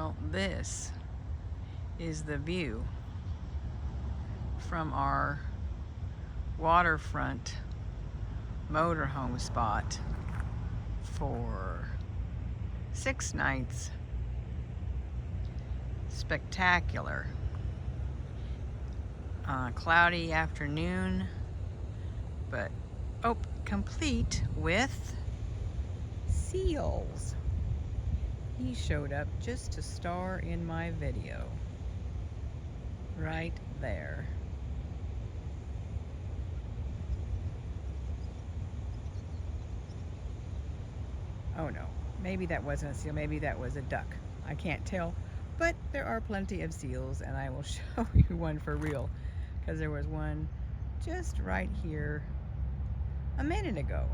Well, this is the view from our waterfront motorhome spot for 6 nights. Spectacular. Cloudy afternoon, but complete with seals. He showed up just to star in my video. Right there. Oh no, maybe that wasn't a seal, maybe that was a duck. I can't tell, but there are plenty of seals, and I will show you one for real, because there was one just right here a minute ago.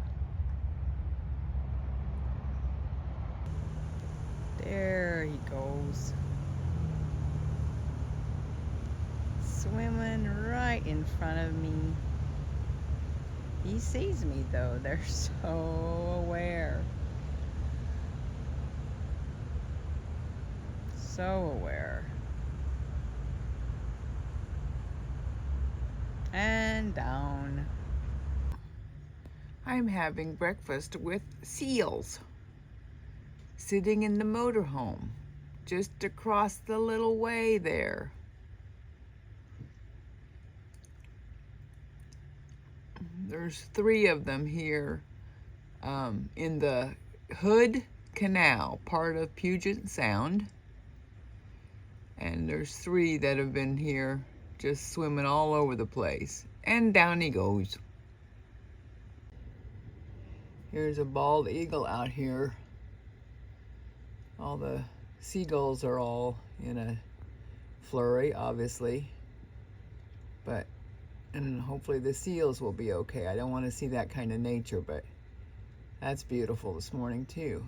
There he goes. Swimming right in front of me. He sees me though, they're so aware. So aware. And down. I'm having breakfast with seals, sitting in the motorhome just across the little way there. There's 3 of them here in the Hood Canal, part of Puget Sound. And there's 3 that have been here just swimming all over the place. And down he goes. Here's a bald eagle out here. All the seagulls are all in a flurry, obviously. And hopefully the seals will be okay. I don't want to see that kind of nature, but that's beautiful this morning too.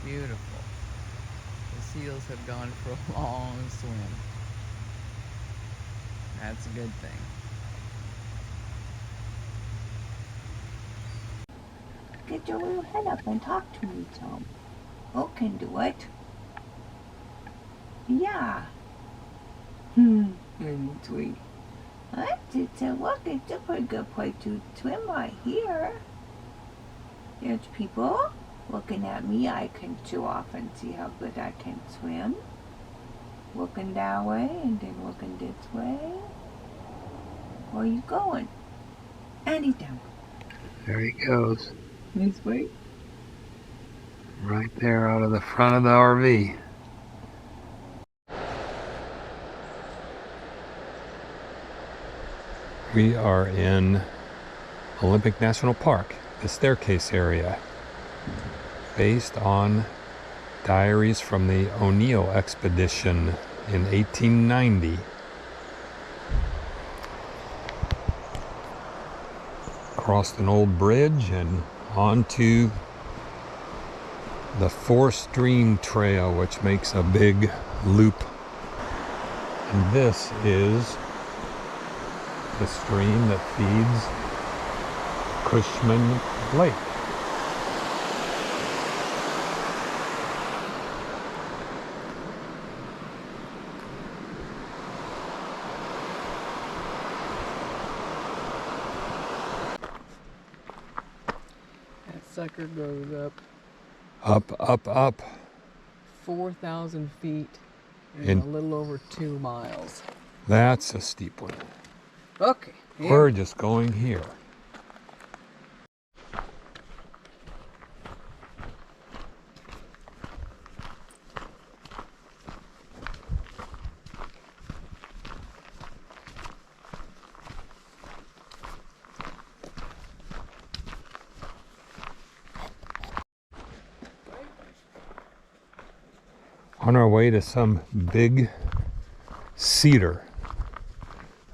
Beautiful. The seals have gone for a long swim. That's a good thing. Get your little head up and talk to me, Tom. Who can do it? Yeah. And sweet. It's a look, it's a pretty good place to swim right here. There's people looking at me. I can show off and see how good I can swim. Looking that way and then looking this way. Where are you going? Anytime. There he goes. This way? Right there out of the front of the RV. We are in Olympic National Park, the staircase area, based on diaries from the O'Neill expedition in 1890. Crossed an old bridge and onto the four-stream trail, which makes a big loop. And this is the stream that feeds Cushman Lake. That sucker goes up Up. 4,000 feet in a little over 2 miles. That's a steep one. Okay. Here. We're just going here. On our way to some big cedar.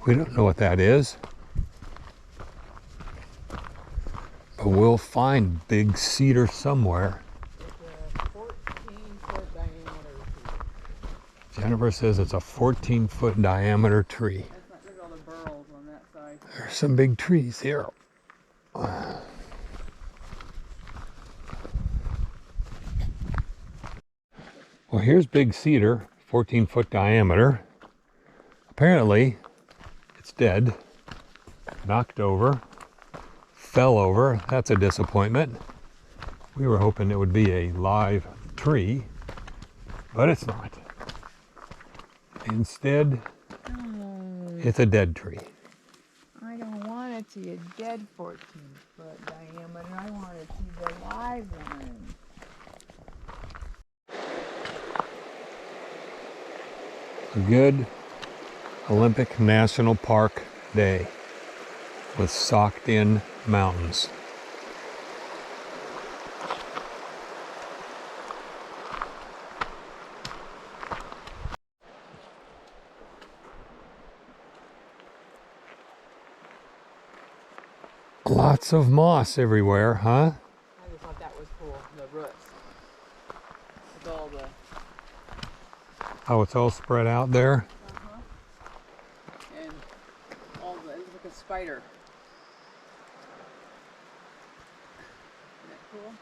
We don't know what that is, but we'll find big cedar somewhere. It's a 14-foot diameter. Jennifer says it's a 14-foot diameter tree. That's not, look at all the burls on that side. There's some big trees here. Well, here's big cedar, 14-foot diameter. Apparently, it's dead, knocked over, fell over. That's a disappointment. We were hoping it would be a live tree, but it's not. Instead, it's a dead tree. I don't want to see a dead 14-foot diameter. I want to see the live one. A good Olympic National Park day with socked in mountains. Lots of moss everywhere, huh? I just thought that was cool, the roots. With all the... How it's all spread out there. And all the... It looks like a spider. Isn't that cool?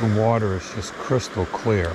The water is just crystal clear.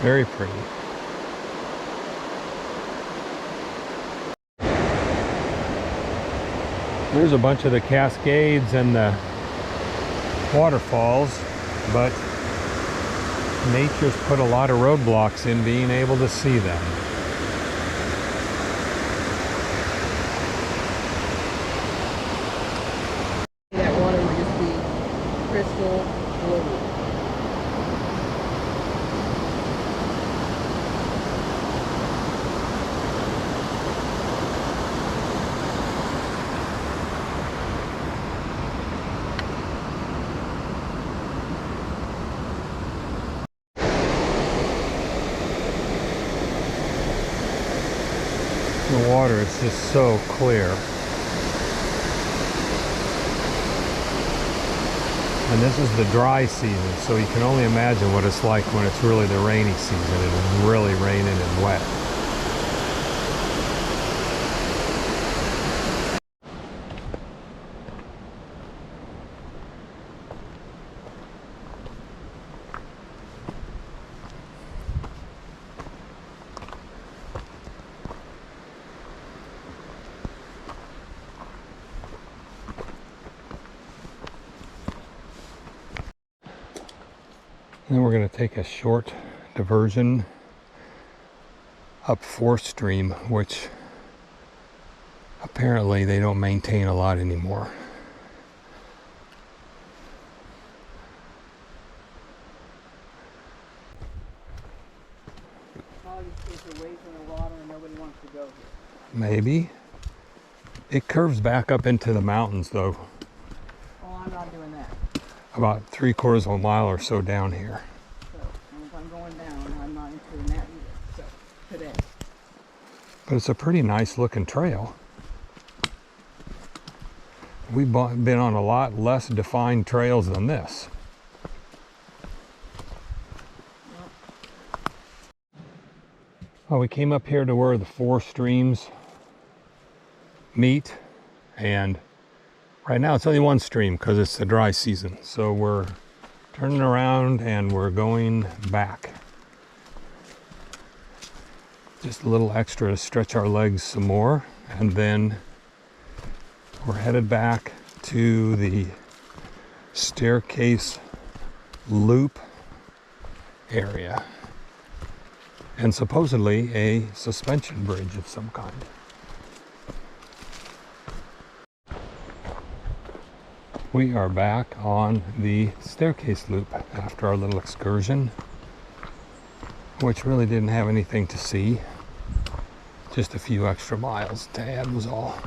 Very pretty. There's a bunch of the cascades and the waterfalls, but nature's put a lot of roadblocks in being able to see them. That water would just be crystal blue. The water is just so clear. And this is the dry season, so you can only imagine what it's like when it's really the rainy season. It's really raining and wet. Then we're going to take a short diversion up 4th Stream, which apparently they don't maintain a lot anymore. Probably just takes away from the water and nobody wants to go here. Maybe. It curves back up into the mountains though, Oh, I'm not doing that. about 3/4 of a mile or so down here. So, if I'm going down, I'm not including that either. So, today. But it's a pretty nice looking trail. We've been on a lot less defined trails than this. Well, we came up here to where the 4 streams meet, and right now it's only 1 stream because it's the dry season. So we're turning around and we're going back. Just a little extra to stretch our legs some more, and then we're headed back to the staircase loop area. And supposedly a suspension bridge of some kind. We are back on the staircase loop after our little excursion, which really didn't have anything to see. Just a few extra miles to add was all.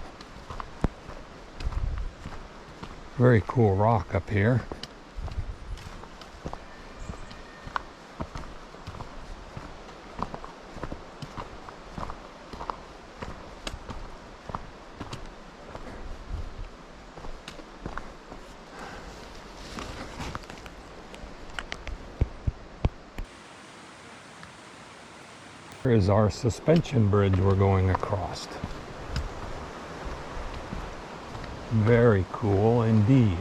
Very cool rock up here. Here is our suspension bridge we're going across. Very cool indeed.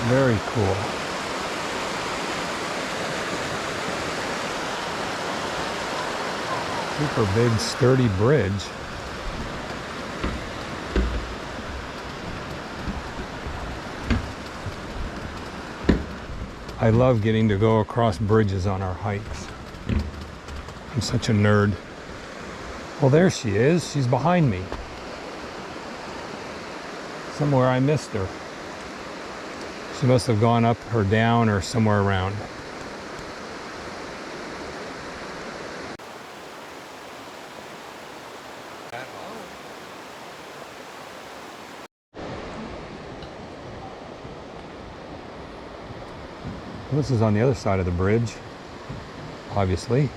Very cool. Super big, sturdy bridge. I love getting to go across bridges on our hikes. I'm such a nerd. Well, there she is. She's behind me. Somewhere I missed her. She must have gone up or down or somewhere around. This is on the other side of the bridge, obviously.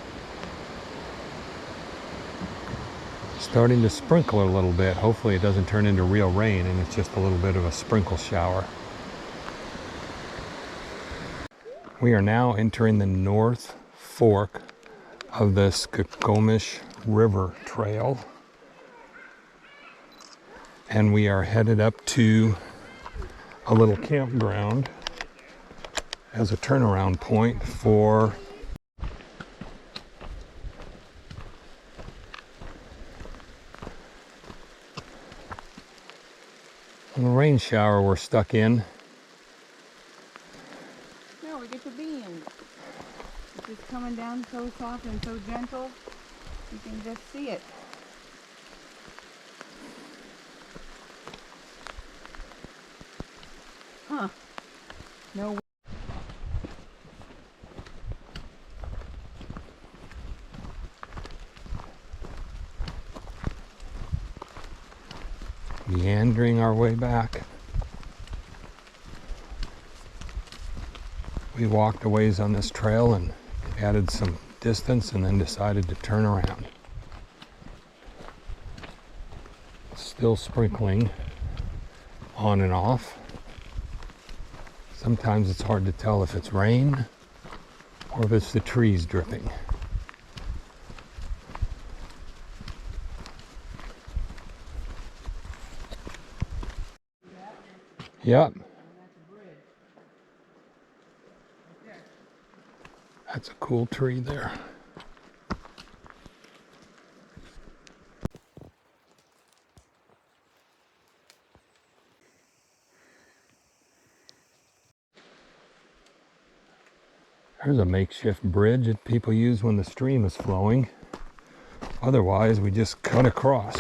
Starting to sprinkle a little bit. Hopefully it doesn't turn into real rain and it's just a little bit of a sprinkle shower. We are now entering the North Fork of the Skokomish River Trail. And we are headed up to a little campground as a turnaround point for the rain shower we're stuck in. No, we get to be in. It's just coming down so soft and so gentle, you can just see it. Huh. No. Meandering our way back. We walked a ways on this trail and added some distance and then decided to turn around. Still sprinkling on and off. Sometimes it's hard to tell if it's rain or if it's the trees dripping. Yep. That's a cool tree there. There's a makeshift bridge that people use when the stream is flowing. Otherwise, we just cut across.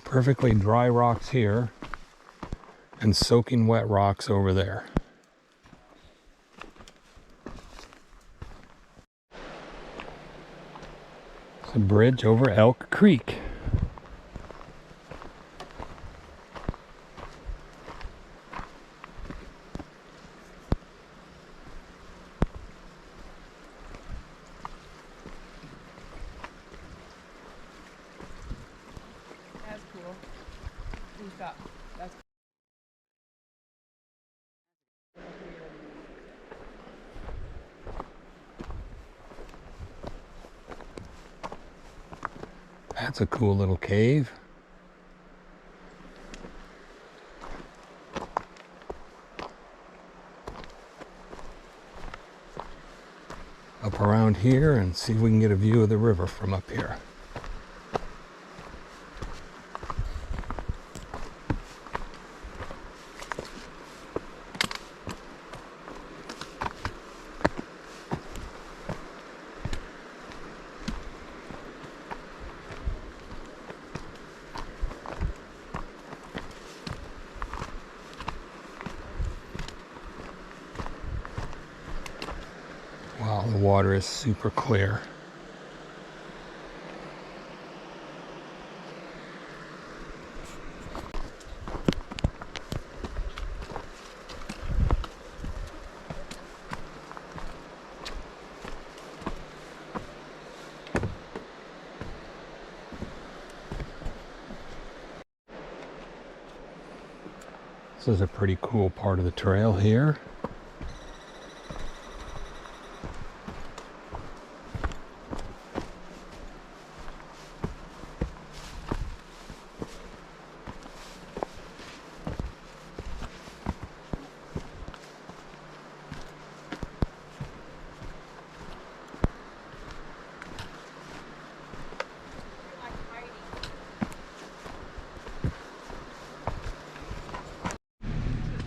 Perfectly dry rocks here and soaking wet rocks over there. It's a bridge over Elk Creek. That's cool. Who's got? That's That's a cool little cave. here and see if we can get a view of the river from up here. Wow, the water is super clear. This is a pretty cool part of the trail here.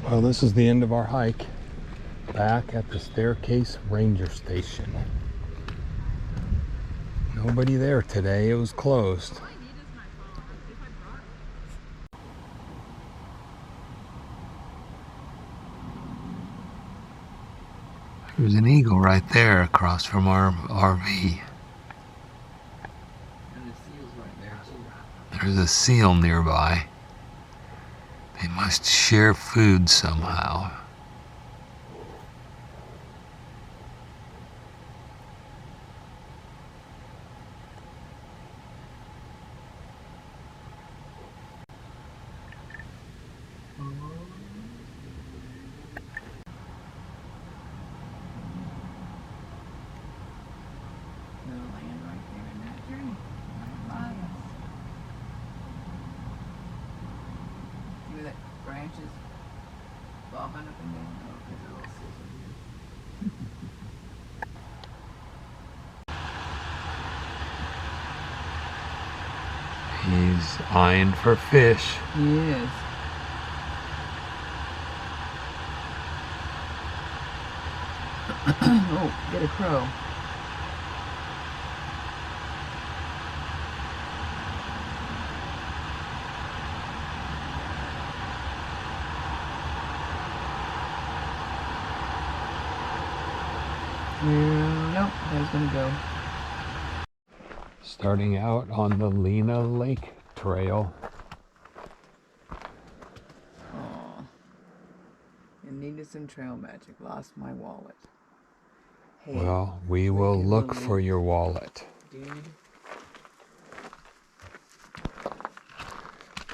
Well, this is the end of our hike back at the Staircase Ranger Station. Nobody there today, it was closed. There's an eagle right there across from our RV. There's a seal nearby. They must share food somehow. Branches bobbing up and down. Oh, there's a little scissor here. He's eyeing for fish. He is. Oh, get a crow. Nope, there's gonna go. Starting out on the Lena Lake Trail. Aw. You needed some trail magic. Lost my wallet. Hey, Well, we will look for your wallet. dude.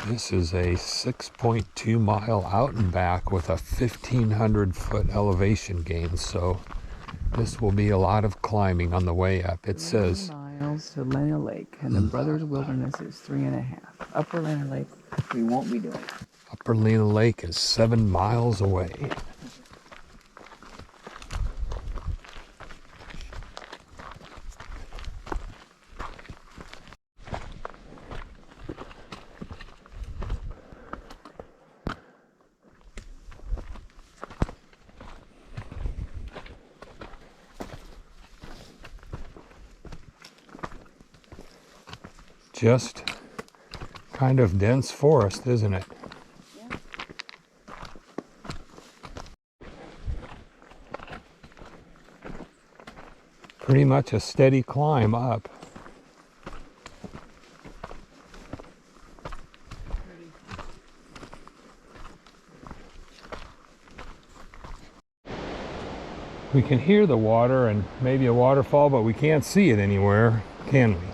This is a 6.2 mile out and back with a 1,500 foot elevation gain, so this will be a lot of climbing on the way up. It says 3 miles to Lena Lake, and the Brothers Wilderness is 3.5. Upper Lena Lake, we won't be doing. Upper Lena Lake is 7 miles away. Just kind of dense forest, isn't it? Yeah. Pretty much a steady climb up. We can hear the water and maybe a waterfall, but we can't see it anywhere, can we?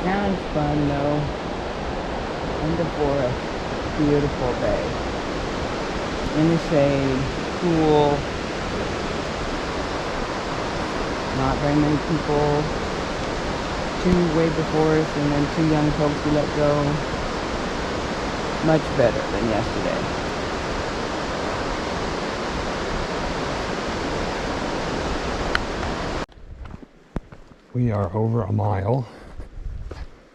Sounds fun though. In the forest, beautiful day. In the shade, cool. Not very many people. 2 way before us and then 2 young folks we let go. Much better than yesterday. We are over a mile,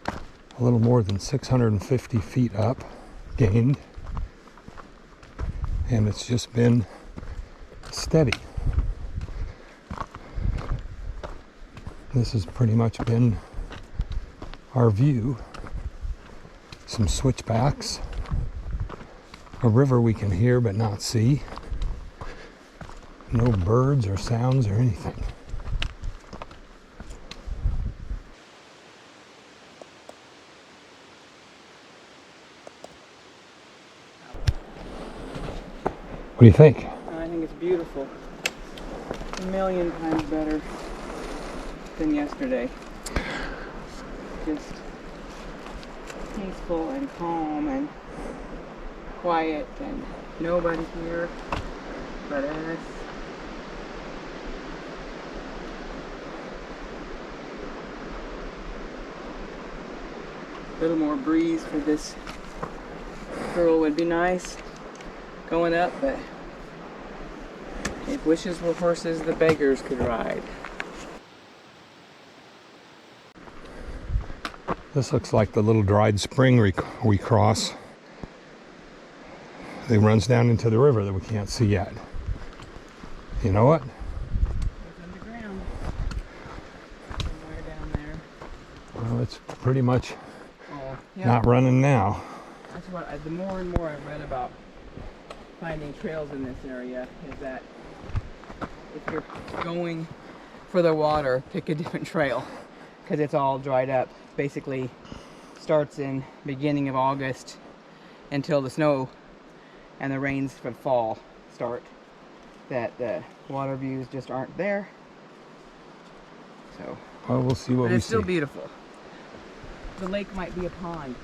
a little more than 650 feet up, gained, and it's just been steady. This has pretty much been our view. Some switchbacks, a river we can hear but not see, no birds or sounds or anything. What do you think? I think it's beautiful. A million times better than yesterday. Just peaceful and calm and quiet and nobody here but us. A little more breeze for this girl would be nice going up, but if wishes were horses, the beggars could ride. This looks like the little dried spring we cross. It runs down into the river that we can't see yet. You know what? It's underground. Somewhere down there. Well, it's pretty much Yeah. not running now. That's what the more and more I've read about finding trails in this area is that if you're going for the water, pick a different trail because it's all dried up. Basically starts in beginning of August until the snow and the rains for fall start. That the water views just aren't there. So, Well, we'll see what but we it's still see. beautiful. The lake might be a pond.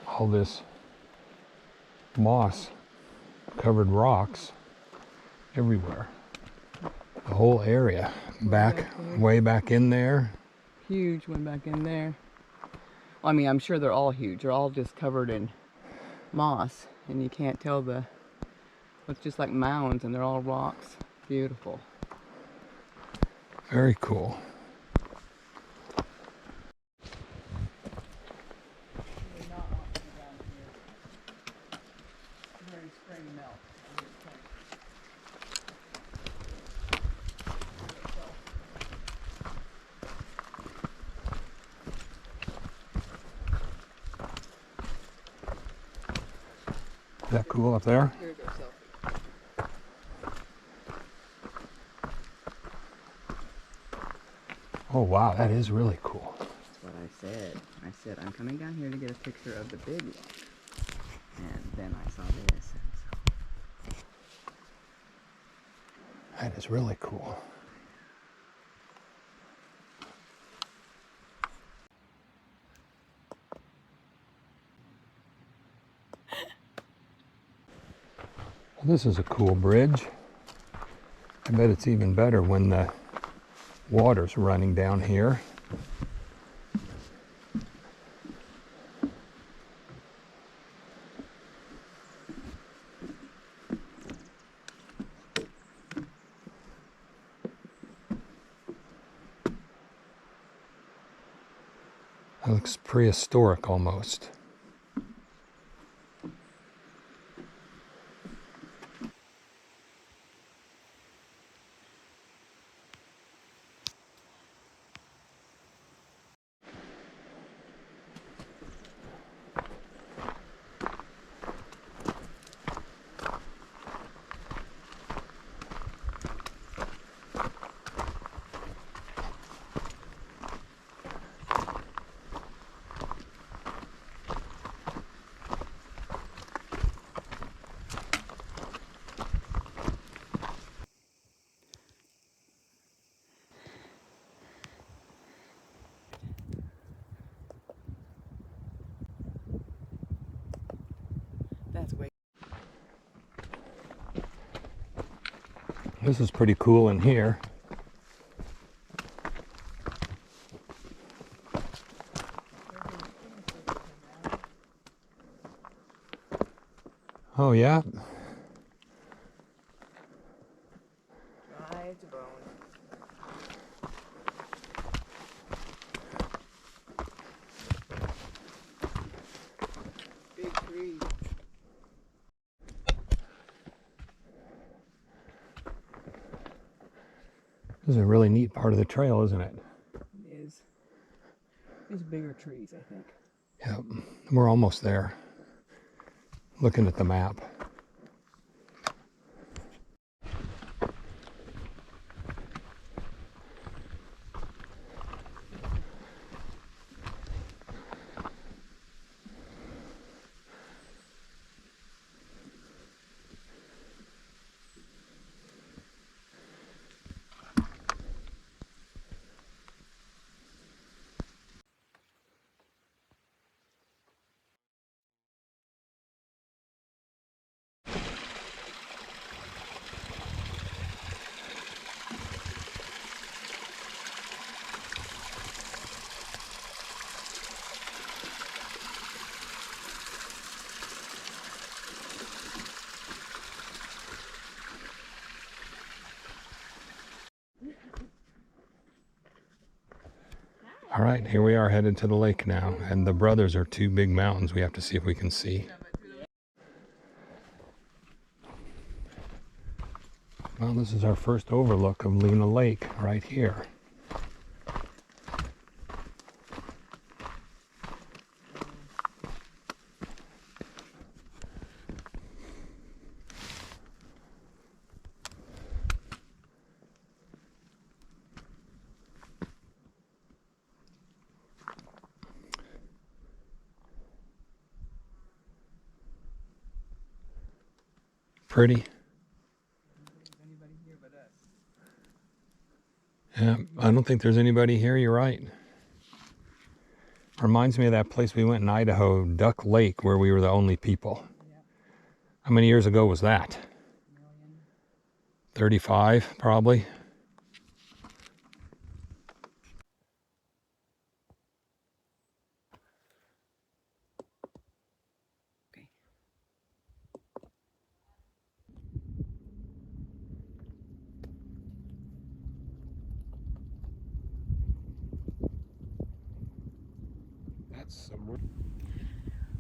All this moss covered rocks everywhere. The whole area. Way back in there. Huge one back in there. Well, I mean, I'm sure they're all huge. They're all just covered in moss, and you can't tell it's just like mounds, and they're all rocks. Beautiful. Very cool. Is that cool up there? Here's our selfie. Oh wow, that is really cool. That's what I said. I said, I'm coming down here to get a picture of the big one. And then I saw this. And so. That is really cool. Well, this is a cool bridge. I bet it's even better when the water's running down here. That looks prehistoric almost. That's way. This is pretty cool in here. Oh yeah? Dry as a bone. This is a really neat part of the trail, isn't it? It is. There's bigger trees, I think. Yep, we're almost there. Looking at the map. All right, here we are headed to the lake now, and the brothers are two big mountains we have to see if we can see. Well, this is our first overlook of Lena Lake right here. Pretty. Yeah, I don't think there's anybody here, you're right. Reminds me of that place we went in Idaho, Duck Lake, where we were the only people. How many years ago was that? 35, probably.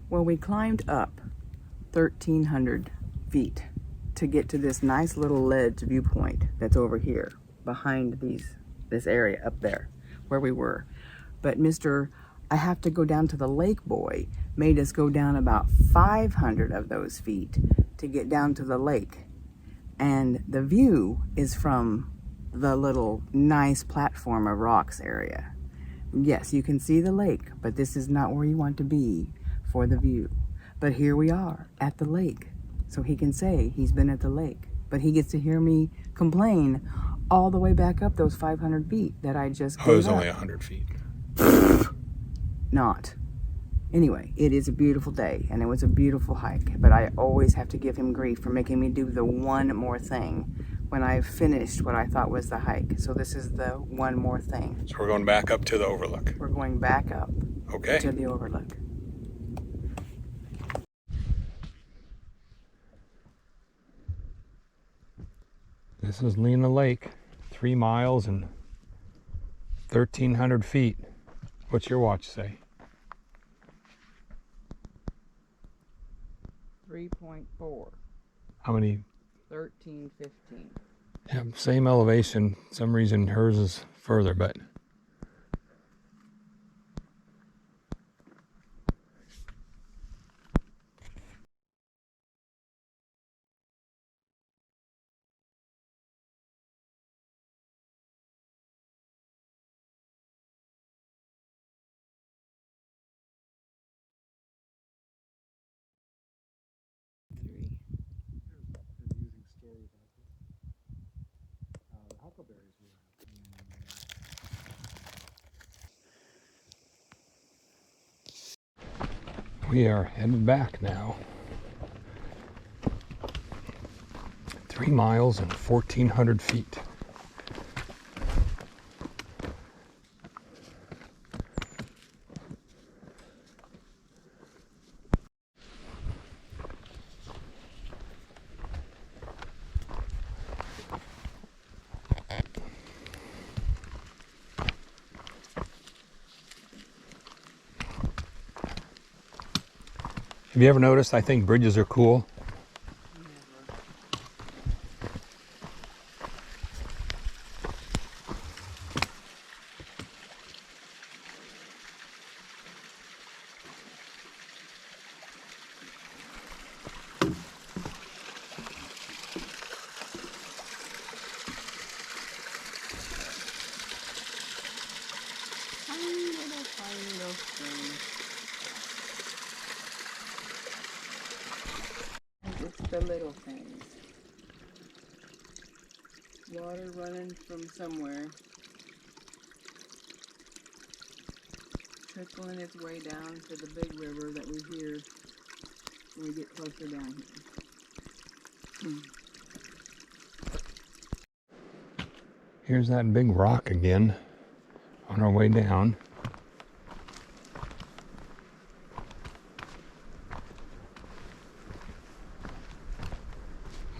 Well, we climbed up 1,300 feet to get to this nice little ledge viewpoint that's over here behind this area up there where we were. But Mr. I have to go down to the lake boy made us go down about 500 of those feet to get down to the lake. And the view is from the little nice platform of rocks area. Yes, you can see the lake, but this is not where you want to be for the view. But here we are at the lake, so he can say he's been at the lake. But he gets to hear me complain all the way back up those 500 feet that I just gave Oh, it was up. only 100 feet. Not. Anyway, it is a beautiful day, and it was a beautiful hike, but I always have to give him grief for making me do the one more thing when I finished what I thought was the hike. So this is the one more thing. So we're going back up to the overlook. We're going back up Okay. to the overlook. This is Lena Lake, 3 miles and 1,300 feet. What's your watch say? 3.4. How many? 13, 15. Yeah, same elevation. Some reason hers is further, but we are headed back now. 3 miles and 1,400 feet. Have you ever noticed I think bridges are cool? the little things. Water running from somewhere. Trickling its way down to the big river that we hear when we get closer down here. Here's that big rock again on our way down.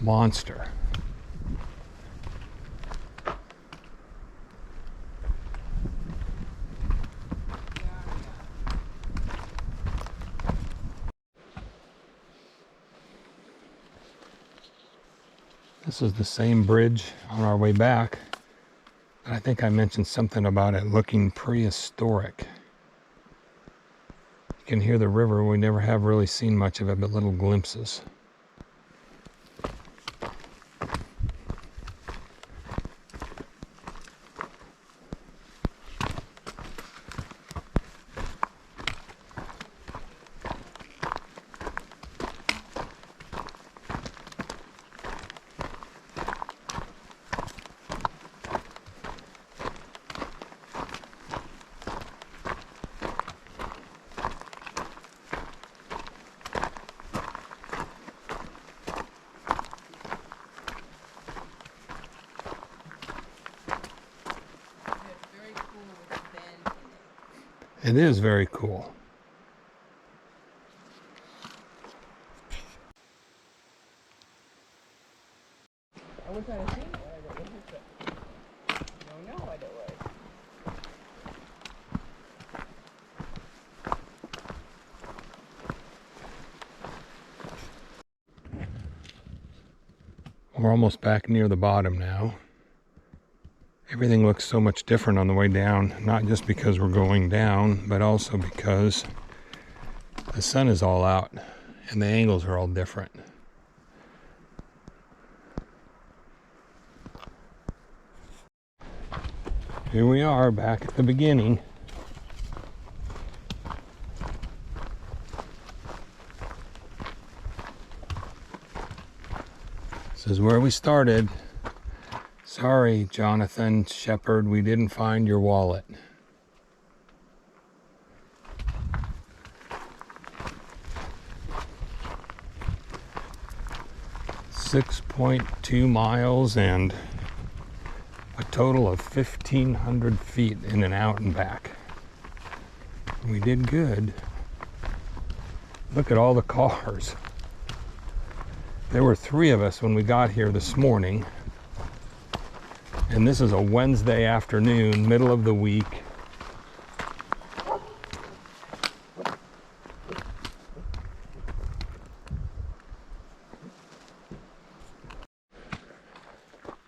Monster. This is the same bridge on our way back. I think I mentioned something about it looking prehistoric. You can hear the river. We never have really seen much of it, but little glimpses. It is very cool. I wish I had seen it. What is it? I don't know what it was. We're almost back near the bottom now. Everything looks so much different on the way down, not just because we're going down, but also because the sun is all out and the angles are all different. Here we are back at the beginning. This is where we started. Sorry, Jonathan Shepherd, we didn't find your wallet. .2 miles and a total of 1,500 feet in and out and back. We did good. Look at all the cars. There were 3 of us when we got here this morning. And this is a Wednesday afternoon, middle of the week.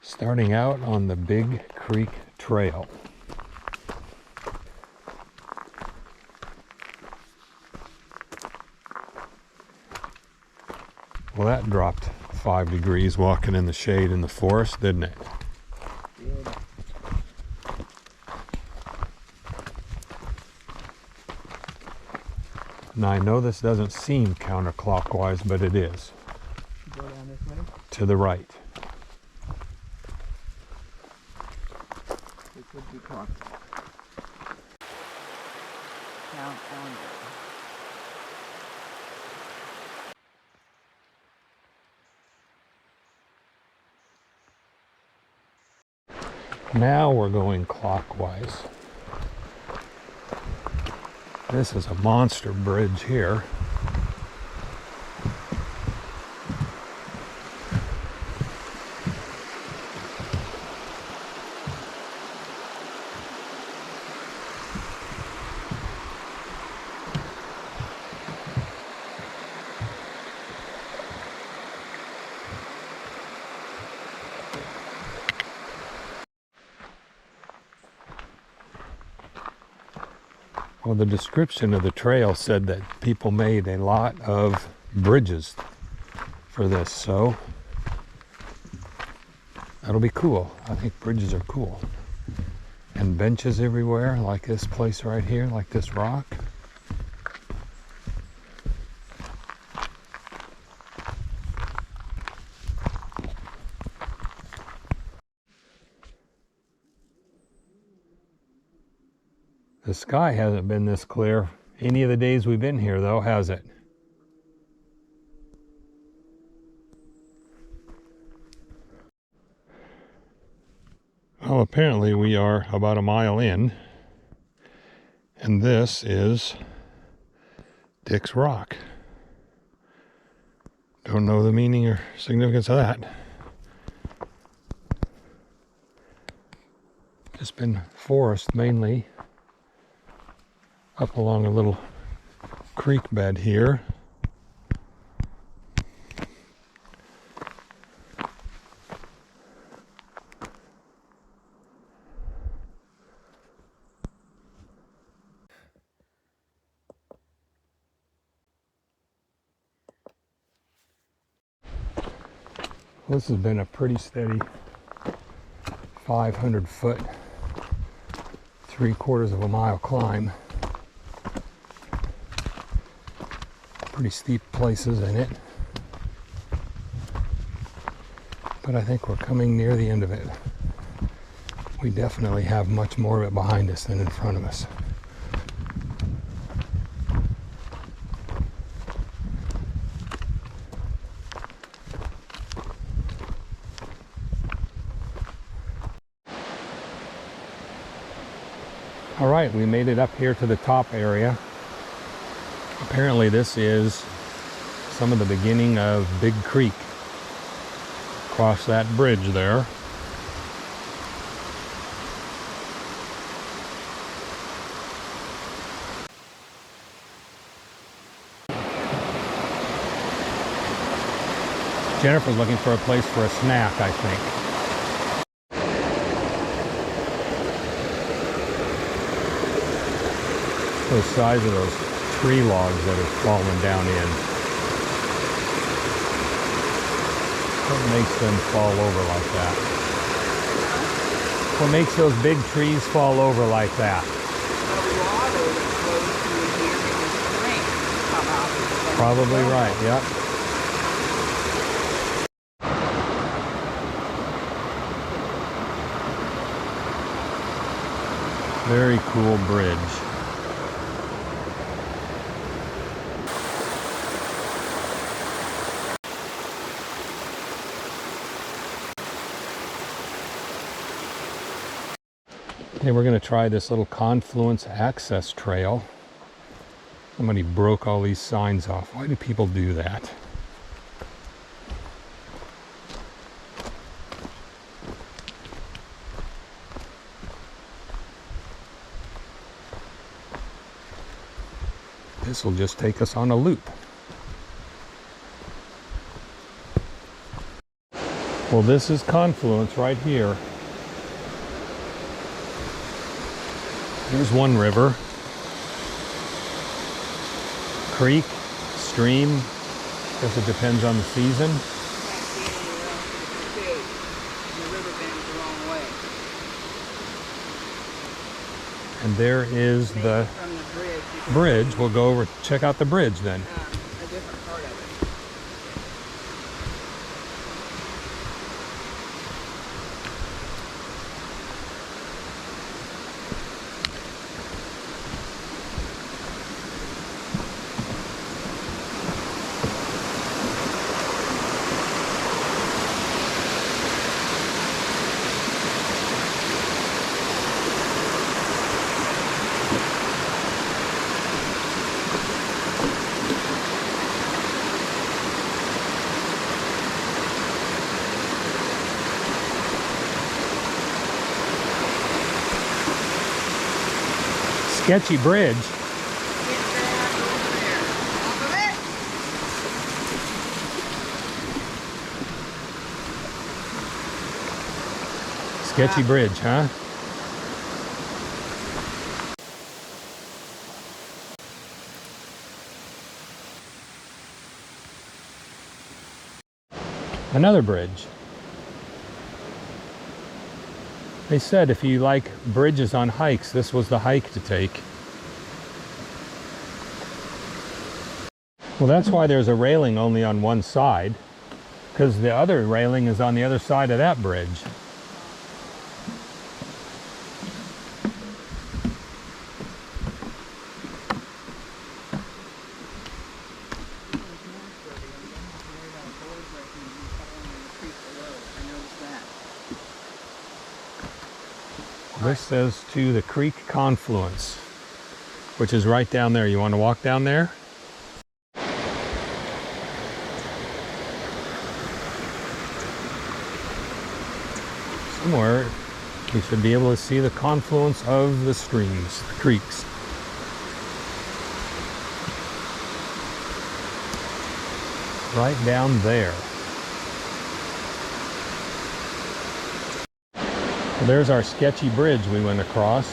Starting out on the Big Creek Trail. Well, that dropped 5 degrees walking in the shade in the forest, didn't it? Now I know this doesn't seem counterclockwise, but it is. Go down this way? To the right. This would be clockwise. Down. Now we're going clockwise. This is a monster bridge here. Well, the description of the trail said that people made a lot of bridges for this, so that'll be cool. I think bridges are cool. And benches everywhere, like this place right here, like this rock. The sky hasn't been this clear any of the days we've been here, though, has it? Well, apparently we are about a mile in, and this is Dick's Rock. Don't know the meaning or significance of that. It's been forest mainly up along a little creek bed here. This has been a pretty steady 500 foot, 3/4 of a mile climb. Pretty steep places in it. But I think we're coming near the end of it. We definitely have much more of it behind us than in front of us. All right, we made it up here to the top area. Apparently this is some of the beginning of Big Creek. Across that bridge there. Jennifer's looking for a place for a snack, I think. The size of those tree logs that have fallen down in. What makes them fall over like that? What makes those big trees fall over like that? Probably right, yep. Very cool bridge. Okay, we're going to try this little confluence access trail. Somebody broke all these signs off. Why do people do that? This will just take us on a loop. Well, this is confluence right here. There's one river, creek, stream. Guess it depends on the season. And there is the bridge. We'll go over, check out the bridge then. A different part of it. Sketchy bridge. Sketchy bridge, huh? Another bridge. They said if you like bridges on hikes, this was the hike to take. Well, that's why there's a railing only on one side, because the other railing is on the other side of that bridge. This says to the creek confluence, which is right down there. You want to walk down there? Somewhere we should be able to see the confluence of the streams, the creeks. Right down there. Well, there's our sketchy bridge we went across.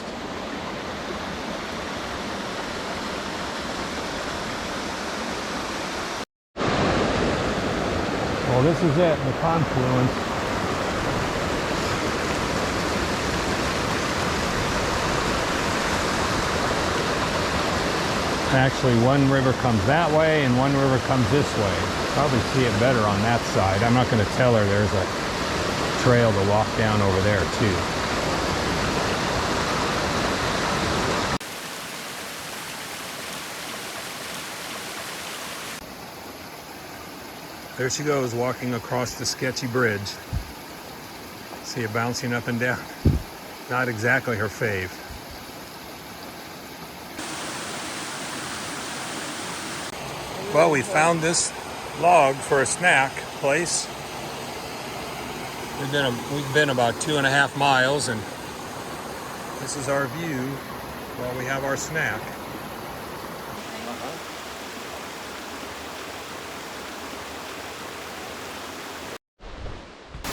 Well, this is it, the confluence. Actually, one river comes that way and one river comes this way. Probably see it better on that side. I'm not going to tell her there's a trail to walk down over there too. There she goes, walking across the sketchy bridge. See it bouncing up and down. Not exactly her fave. Well, we found this log for a snack place. We've been about 2.5 miles, and this is our view while we have our snack.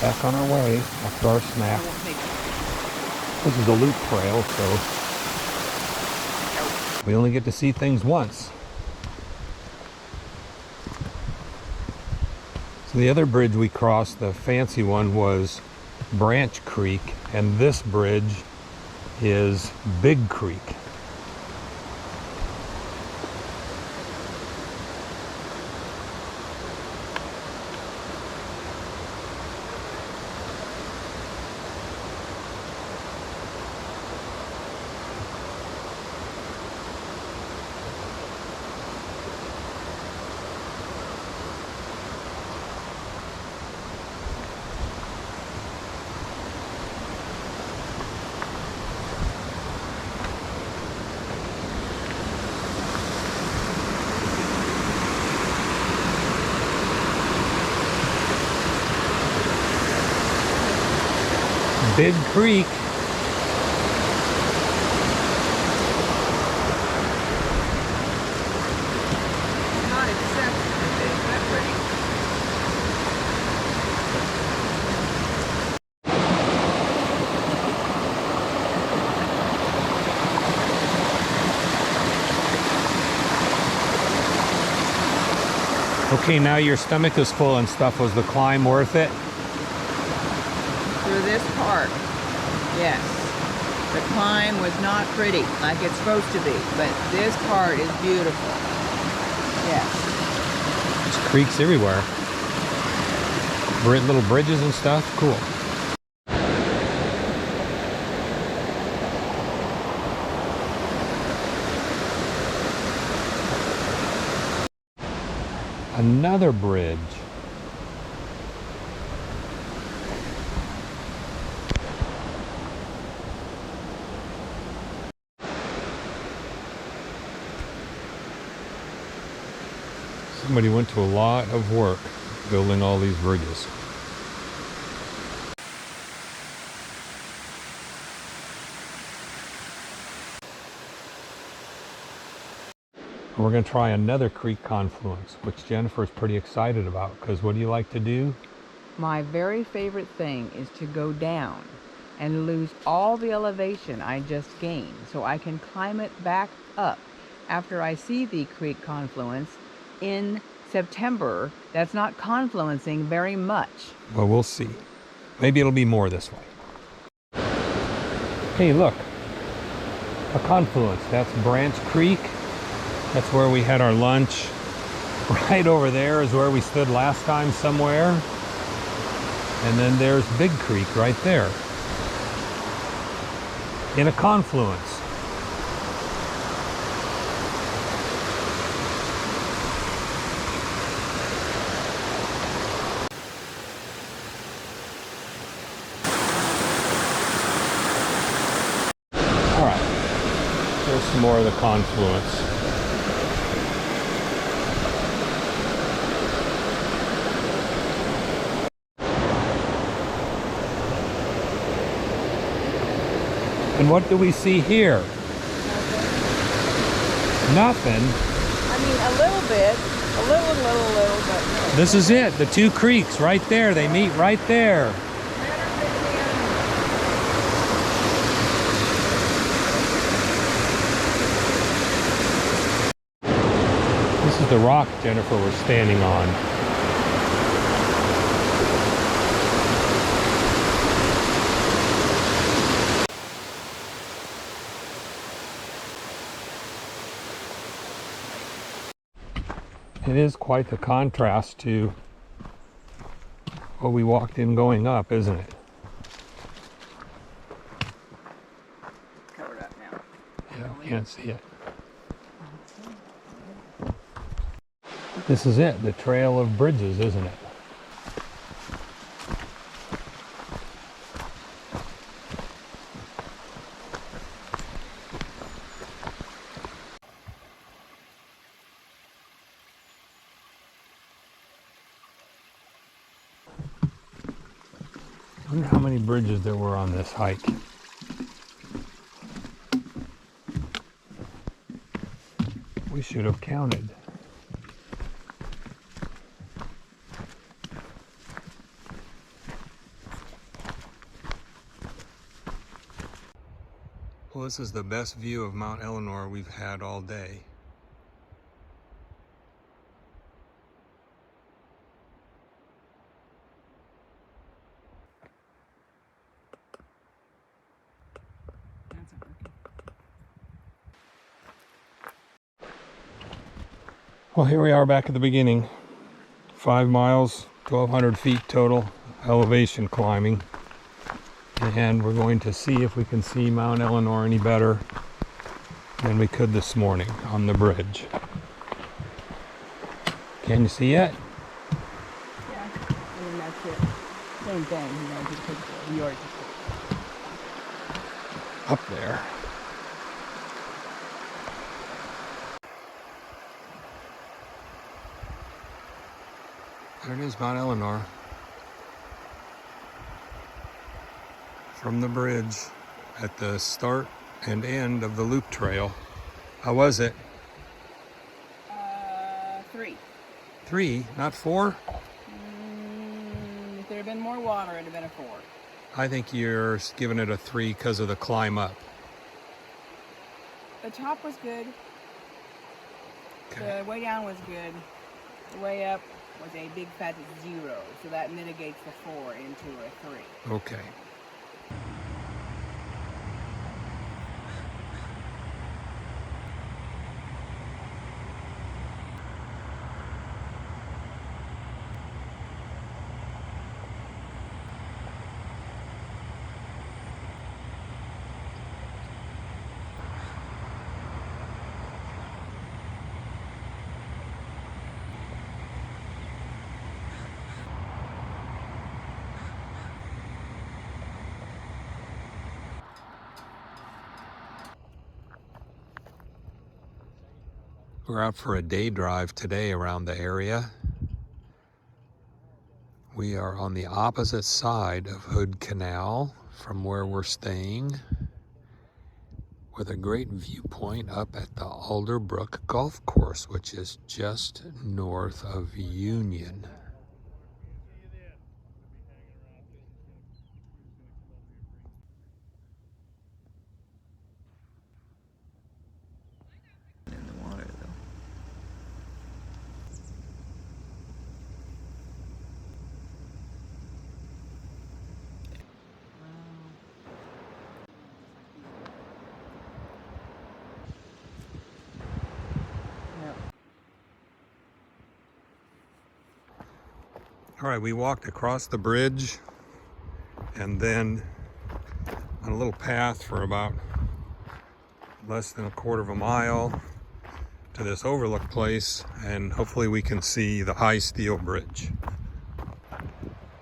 Back on our way after our snack. This is a loop trail, so we only get to see things once. So the other bridge we crossed, the fancy one, was Branch Creek, and this bridge is Big Creek. Big Creek. Not exceptionally big, but pretty. Okay, now your stomach is full and stuff. Was the climb worth it? Through this part, yes. The climb was not pretty like it's supposed to be, but this part is beautiful. Yes. There's creeks everywhere. Little bridges and stuff. Cool. Another bridge. Somebody went to a lot of work building all these bridges. We're going to try another creek confluence, which Jennifer's pretty excited about, because what do you like to do? My very favorite thing is to go down and lose all the elevation I just gained so I can climb it back up after I see the creek confluence in September. That's not confluencing very much. Well, we'll see. Maybe it'll be more this way. Hey, look. A confluence. That's Branch Creek. That's where we had our lunch. Right over there is where we stood last time somewhere. And then there's Big Creek right there. In a confluence. some more of the confluence. And what do we see here? Nothing. I mean, a little bit. A little, but no. This is it. The two creeks right there. They meet right there. This is the rock Jennifer was standing on. It is quite the contrast to what we walked in going up, isn't it? Covered up now. Yeah, we can't see it. This is it, the trail of bridges, isn't it? I wonder how many bridges there were on this hike. We should have counted. Well, this is the best view of Mount Eleanor we've had all day. Well, here we are back at the beginning. 5 miles, 1,200 feet total elevation climbing. And we're going to see if we can see Mount Eleanor any better than we could this morning on the bridge. Can you see it? Yeah, I mean, that's it. Same thing, you know, just picture. You already took it. Up there. There it is, Mount Eleanor. From the bridge at the start and end of the loop trail. How was it? 3. 3, not 4? If there had been more water, it'd have been a 4. I think you're giving it a 3 because of the climb up. The top was good. Okay. The way down was good. The way up was a big fat 0, so that mitigates the 4 into a 3. Okay. We're out for a day drive today around the area. We are on the opposite side of Hood Canal from where we're staying, with a great viewpoint up at the Alderbrook Golf Course, which is just north of Union. In the water, though. All right, we walked across the bridge and then on a little path for about less than a quarter of a mile to this overlook place, and hopefully we can see the high steel bridge.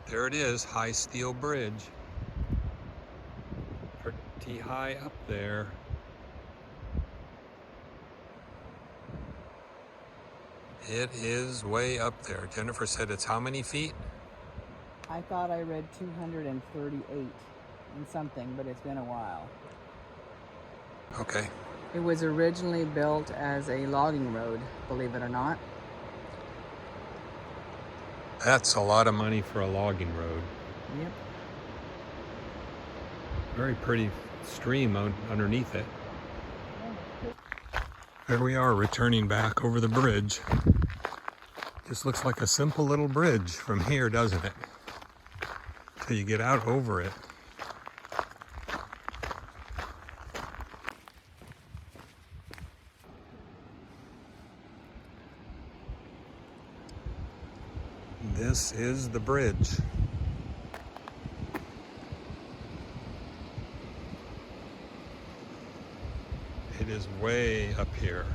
There it is, high steel bridge. Pretty high up there. It is way up there. Jennifer said it's how many feet? I thought I read 238 and something, but it's been a while. Okay. It was originally built as a logging road, believe it or not. That's a lot of money for a logging road. Yep. Very pretty stream underneath it. There we are, returning back over the bridge. Just looks like a simple little bridge from here, doesn't it? Till you get out over it. This is the bridge. It is way up here.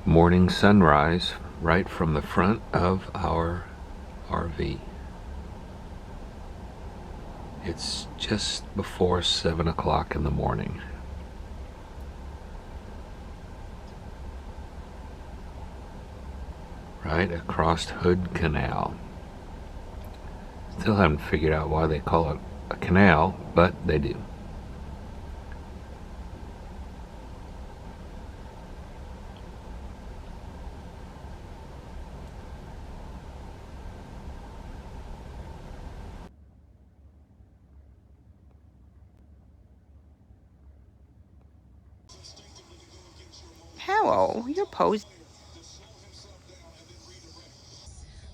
Morning sunrise right from the front of our RV. It's just before 7 o'clock in the morning. Right across Hood Canal. Still haven't figured out why they call it a canal, but they do. Hello, you're posed.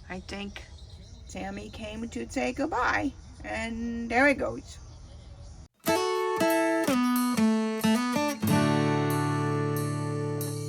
I think Sammy came to say goodbye, and there he goes.